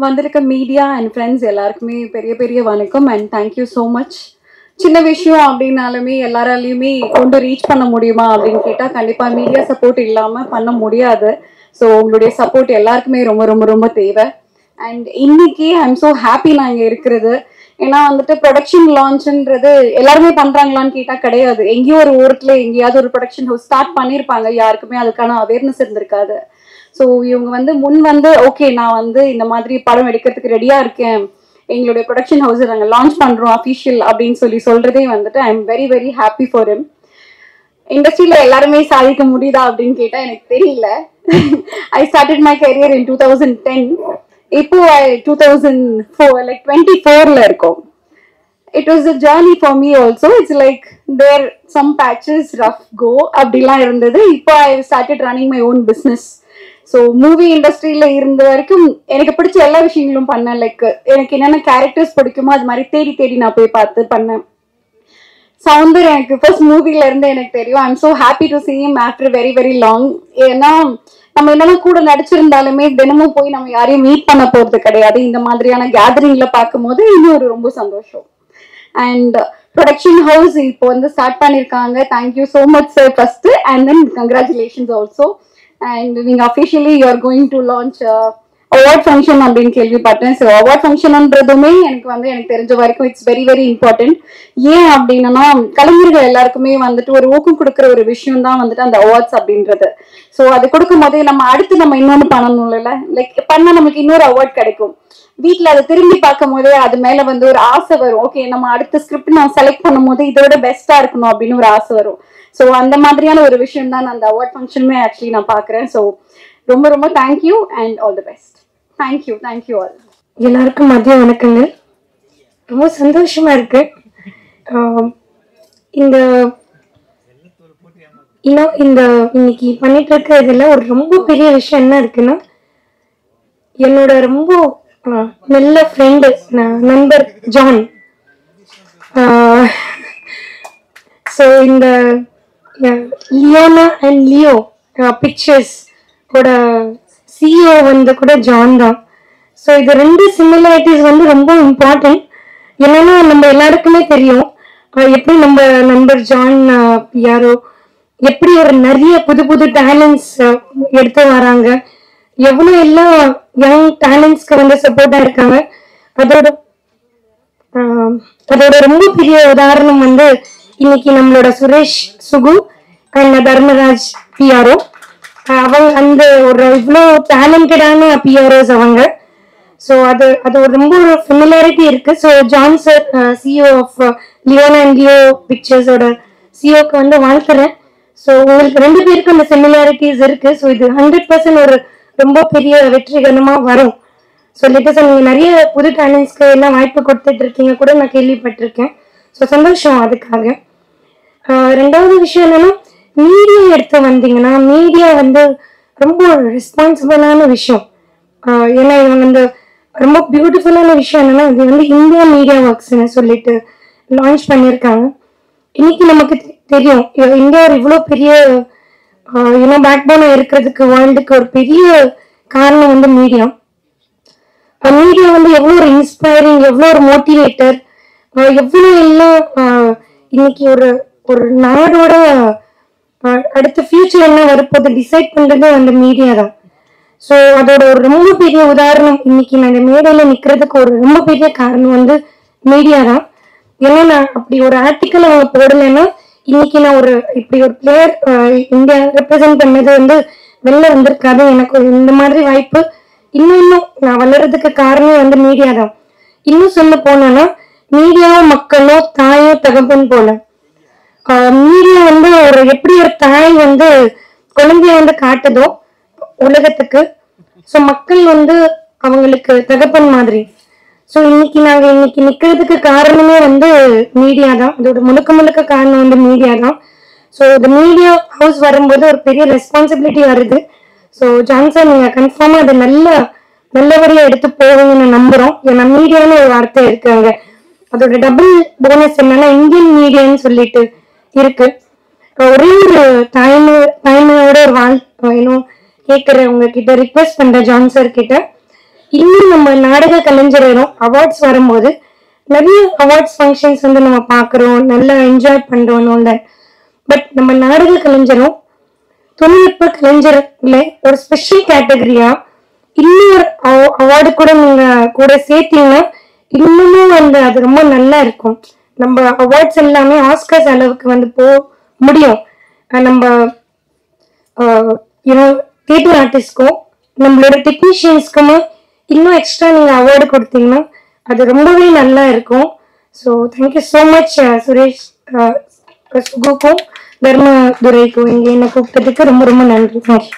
வந்திருக்க media and friends எல்லாருக்குமே பெரிய பெரிய வணக்கம் அண்ட் தேங்க்யூ ஸோ மச். சின்ன விஷயம் அப்படின்னாலுமே எல்லாராலையுமே கொண்டு ரீச் பண்ண முடியுமா அப்படின்னு கேட்டால் கண்டிப்பாக மீடியா சப்போர்ட் இல்லாமல் பண்ண முடியாது. ஸோ உங்களுடைய சப்போர்ட் எல்லாருக்குமே ரொம்ப ரொம்ப ரொம்ப தேவை. அண்ட் இன்னைக்கு ஐ எம் ஸோ ஹாப்பி நான் இங்கே இருக்கிறது. ஏன்னா வந்துட்டு ப்ரொடக்ஷன் லான்ச்ன்றது எல்லாருமே பண்ணுறாங்களான்னு கேட்டால் கிடையாது. எங்கேயோ ஒரு ஊரத்தில் எங்கேயாவது ஒரு ப்ரொடக்ஷன் ஹவுஸ் ஸ்டார்ட் பண்ணியிருப்பாங்க, யாருக்குமே அதுக்கான அவேர்னஸ் இருந்திருக்காது. ஸோ இவங்க முன் ஓகே நான் இந்த மாதிரி படம் எடுக்கிறதுக்கு ரெடியாக இருக்கேன், எங்களுடைய ப்ரொடக்ஷன் ஹவுஸை நாங்கள் லான்ச் பண்ணுறோம் அஃபிஷியல் அப்படின்னு சொல்றதே வந்துட்டு I am very very happy for him. இண்டஸ்ட்ரியில் எல்லாருமே சாதிக்க முடியுதா அப்படின்னு கேட்டால் எனக்கு தெரியல. ஐ ஸ்டார்டட் மை கரியர் இன் 2010. இப்போ 2004 லைக் 24ல இருக்கோம். It was a journey for me also. It's like there some patches rough go அப்படிலாம் இருந்தது. இப்போ I started running my own business. So movie இண்டஸ்ட்ரியில இருந்த வரைக்கும் எனக்கு பிடிச்ச எல்லா விஷயங்களும் பண்ணேன். லைக் எனக்கு என்னென்ன கேரக்டர்ஸ் பிடிக்குமோ அது மாதிரி தேடி தேடி நான் போய் பார்த்து பண்ணேன். சவுந்தர் எனக்கு ஃபர்ஸ்ட் மூவில இருந்து எனக்கு தெரியும். I am so happy to see him after very very long. ஏன்னா நம்ம என்னென்ன கூட நடிச்சிருந்தாலுமே தினமும் போய் நம்ம யாரையும் மீட் பண்ண போறது கிடையாது. இந்த மாதிரியான கேதரிங்ல பார்க்கும் போது இன்னும் ஒரு ரொம்ப சந்தோஷம். அண்ட் ப்ரொடக்ஷன் ஹவுஸ் இப்போ ஸ்டார்ட் பண்ணியிருக்காங்க. Thank you so much sir first and then congratulations also. And நீங்கள் officially you are going to launch award function அப்படின்னு கேள்விப்பட்டேன். ஸோ அவார்ட் ஃபங்க்ஷன்ன்றதுமே எனக்கு தெரிஞ்ச வரைக்கும் இட்ஸ் வெரி வெரி இம்பார்ட்டன்ட். ஏன் அப்படின்னா கலைஞர்கள் எல்லாருக்குமே ஒரு ஊக்கம் கொடுக்குற ஒரு விஷயம் தான் அந்த அவார்ட்ஸ் அப்படின்றது. ஸோ அது கொடுக்கும் போதே நம்ம அடுத்து நம்ம இன்னொன்று பண்ணணும் இல்லை, லைக் பண்ணால் நமக்கு இன்னொரு அவார்ட் கிடைக்கும். வீட்டில் அதை திரும்பி பார்க்கும் போதே அது மேலே ஒரு ஆசை வரும். ஓகே நம்ம அடுத்த ஸ்கிரிப்ட் நான் செலக்ட் பண்ணும் போது இதோட பெஸ்டா இருக்கணும் அப்படின்னு ஒரு ஆசை வரும். ஸோ அந்த மாதிரியான ஒரு விஷயம் தான் அந்த அவார்ட் ஃபங்க்ஷனுமே ஆக்சுவலி நான் பார்க்குறேன். ஸோ ரொம்ப ரொம்ப thank you and all the best. Thank you all. எல்லாருக்கும் மதிய வணக்கங்கள். ரொம்ப சந்தோஷமா இருக்கு. இந்த இன்னைக்கு பண்ணிட்டு இருக்க இதுல ஒரு ரொம்ப பெரிய விஷயம் என்ன இருக்குன்னா, என்னோட ரொம்ப நல்ல ஃப்ரெண்டு நண்பர் ஜான். ஸோ இந்த லியோனா அண்ட் லியோ பிக்சர்ஸ் ஓட சிஇஓ கூட ஜான் தான். ஸோ இது ரெண்டு சிமிலாரிட்டிஸ் ரொம்ப இம்பார்ட்டன்ட். என்னன்னா நம்ம எல்லாருக்குமே தெரியும் எப்படி நம்ம நண்பர் ஜான் யாரோ எப்படி ஒரு நிறைய புது புது டேலண்ட்ஸ் எடுத்து வராங்க, எவ்வளோ எல்லாம் யங் டேலண்ட்ஸ்க்கு சப்போர்ட்டா இருக்காங்க. அதோட ரொம்ப பெரிய உதாரணம் இன்னைக்கு நம்மளோட சுரேஷ் சுகு அண்ட் தர்மராஜ் பிஆர்ஓ. அவங்க ஒரு இவ்வளோ டேலண்டடான பிஆர்ஓஸ் அவங்க. ஸோ அது ரொம்ப ஒரு ஃபெமிலாரிட்டி இருக்கு. So John sir CEO of Leona and Leo பிக்சர்ஸோட சிஇஓக்கு வாழ்த்துறேன். ஸோ உங்களுக்கு ரெண்டு பேருக்கும் அந்த சிமிலாரிட்டிஸ் இருக்கு. ஸோ இது 100% ஒரு ரொம்ப பெரிய வெற்றிகரமா வரும். ஸோ லேட்டஸ்டாக நீங்கள் நிறைய புது டேலண்ட்ஸ்க்கு எல்லாம் வாய்ப்பு கொடுத்துட்டு இருக்கீங்க கூட நான் கேள்விப்பட்டிருக்கேன். ஸோ சந்தோஷம் அதுக்காக. ரெண்டாவது விஷயம் என்னன்னா, மீடியா எடுத்து வந்தீங்கன்னா மீடியா ரொம்ப ரெஸ்பான்சிபிளான விஷயம். ஏன்னா இவங்க ரொம்ப பியூட்டிஃபுல்லான விஷயம் என்னன்னா, இது இந்தியா மீடியா ஒர்க்ஸ்ன்னு சொல்லிட்டு லான்ச் பண்ணியிருக்காங்க. இன்னைக்கு நமக்கு தெரியும் இந்தியா இவ்வளோ பெரிய பேக் போனா இருக்கிறதுக்கு வேர்ல்டுக்கு ஒரு பெரிய காரணம் மீடியா. மீடியா எவ்வளோ ஒரு இன்ஸ்பைரிங், எவ்வளோ ஒரு மோட்டிவேட்டர், எவ்வளோ எல்லாம் இன்னைக்கு ஒரு நாடோட அடுத்த ஃபியூச்சர் என்ன வரப்போது டிசைட் பண்றது மீடியா தான். ஸோ அதோட ஒரு ரொம்ப பெரிய உதாரணம் இன்னைக்கு நான் இந்த மேடையில நிக்கிறதுக்கு ஒரு ரொம்ப பெரிய காரணம் மீடியா தான். ஏன்னா நான் அப்படி ஒரு ஆர்டிக்கல் அவங்க போடலைன்னா இன்னைக்கு நான் இப்படி ஒரு பிளேயர் இந்தியா ரெப்ரசென்ட் பண்ணது வெளில வந்திருக்காது. எனக்கு இந்த மாதிரி வாய்ப்பு இன்னும் நான் வளர்றதுக்கு காரணம் மீடியா தான். இன்னும் சொல்ல போனோம்னா மீடியாவும் மக்களும் தாயோ தகப்பன் போல. மீடியா எப்படி ஒரு தாய் குழந்தைய காட்டுதோ உலகத்துக்கு, ஸோ மக்கள் அவங்களுக்கு தகப்பன் மாதிரி. ஸோ நாங்க இன்னைக்கு நிக்கிறதுக்கு காரணமே மீடியா தான். அதோட முழுக்க காரணம் மீடியா தான். ஸோ இந்த மீடியா ஹவுஸ் வரும்போது ஒரு பெரிய ரெஸ்பான்சிபிலிட்டி வருது. ஸோ ஜான்சன் நீங்க கன்ஃபார்மா அதை நல்லபடியா எடுத்து போவீங்கன்னு நம்புறோம். ஏன்னா மீடியான்னு ஒரு வார்த்தை இருக்காங்க. அதோட டபுள் போனஸ் என்னன்னா இந்தியன் மீடியான்னு சொல்லிட்டு இருக்கு. ஒரே ஒரு தாய்மையோட ஒரு கேட்கிற உங்ககிட்ட ரிக்வெஸ்ட் பண்ற ஜான் சார் கிட்ட, இன்னும் நம்ம நாடக கலைஞரும் அவார்ட்ஸ் வரும்போது நிறைய அவார்ட்ஸ் ஃபங்க்ஷன்ஸ் வந்து நம்ம பார்க்குறோம், நல்லா என்ஜாய் பண்ணுறோம். பட் நம்ம நாடக கலைஞரும் தொழில்நுட்ப கலைஞர்ல ஒரு ஸ்பெஷல் கேட்டகரியா இன்னொரு அவார்டு கூட நீங்க கூட சேர்த்தீங்கன்னா இன்னமும் வந்து அது ரொம்ப நல்லா இருக்கும். நம்ம அவார்ட்ஸ் எல்லாமே ஆஸ்கர்ஸ் அளவுக்கு வந்து முடியும். நம்ம தியேட்டர் ஆர்டிஸ்ட்க்கும் நம்மளோட டெக்னீஷியன்ஸ்க்குமே இன்னும் எக்ஸ்ட்ரா நீங்க அவார்டு கொடுத்தீங்கன்னா அது ரொம்பவே நல்லா இருக்கும். So thank you so much Suresh சுகுக்கும் தர்மதுரைக்கும் இங்கே என்ன கூப்பிட்டதுக்கு ரொம்ப ரொம்ப நன்றி. தேங்க்யூ.